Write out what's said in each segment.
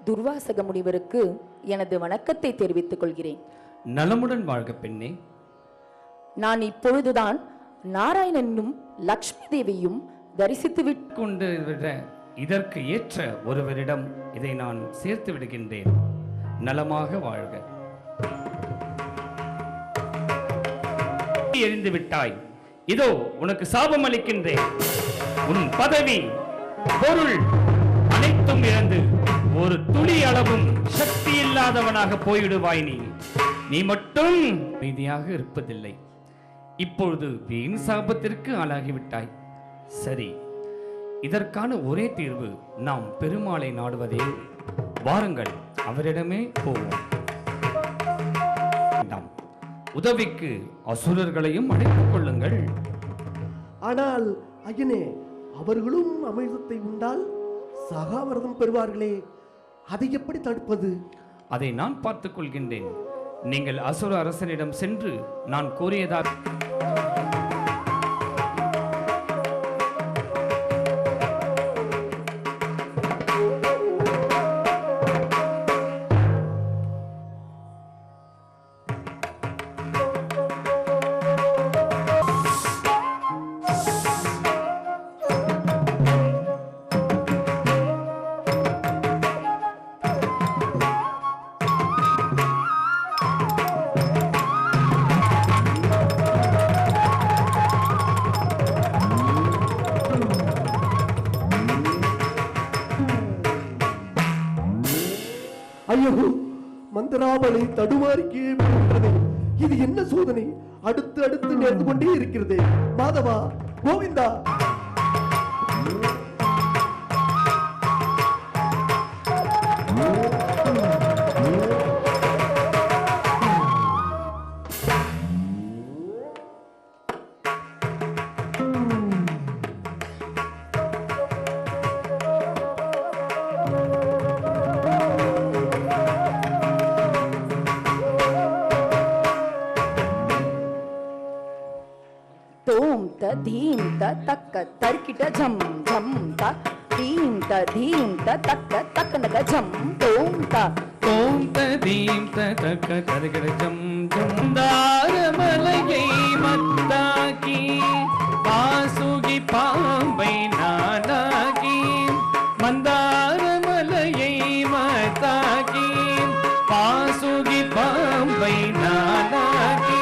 துர்வாசக முனிவருக்கு எனது வணக்கத்தை தெரிவித்துக் கொள்கிறேன். நலமுடன் வாழ்க பெண்ணே. நான் இப்பொழுதுதான் நாராயணனும் லக்ஷ்மி தேவியும் தரிசித்து கொண்டு விட இதற்கு ஏற்ற ஒருவரிடம் இதை நான் சேர்த்து விடுகின்றேன். நலமாக வாழ்க. எரிந்து விட்டாய், இதோ உனக்கு சாபம் அளிக்கின்றேன். உன் பதவி, பொருள் அனைத்தும் இழந்து ஒரு துளி அளவும் சக்தி இல்லாதவனாக போய்விடுவாய். நீ மட்டும் நீதியாக இருப்பதில்லை. இப்பொழுது வீண் சாபத்திற்கு ஆளாகிவிட்டாய். சரி, இதற்கான ஒரே தீர்வு நாம் பெருமாளை நாடுவதே. வாருங்கள், அவரிடமே போவோம். உதவிக்கு அசுரர்களையும் அழைத்துக் கொள்ளுங்கள். ஆனால் ஐயனே, அவர்களும் அமிர்தத்தை உண்டால் சகாவிரதம் பெறுவார்களே, அதை எப்படி தடுப்பது? அதை நான் பார்த்துக் கொள்கின்றேன். நீங்கள் அசுர அரசனிடம் சென்று நான் கோரியதாக ஐயோ, மந்திராமலை தடுமாறிக்கே போகின்றது. இது என்ன சோதனை? அடுத்து அடுத்து நேர்ந்து கொண்டே இருக்கிறது. மாதவா, கோவிந்தா. தோம் த தீம் த தக்க தர்க்கிட்ட ஜம் ஜம் த தீம் த தக்க தக்கனக ஜம் தோம் த தீம் த தக்க தர்க்கிட்ட ஜம் ஜம் தாரமலையை மத்தாக்கி வாசுகி பாம்பை நானாகி மந்தாரமலையை மத்தாக்கி வாசுகி பாம்பை நானாகி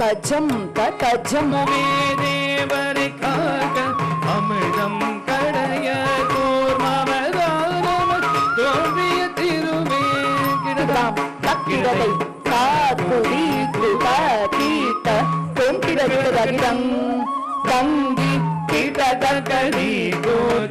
கஜம் கஜம் தேவரைக்காக அமிர்தம் கடைய தோர்மவதானம் தோன்றிய திருவே கிடதாம் தக்கிடலை காத்துடி குதீத தொங்கிடகிடகிடம் தங்கி கிடதகடி கோத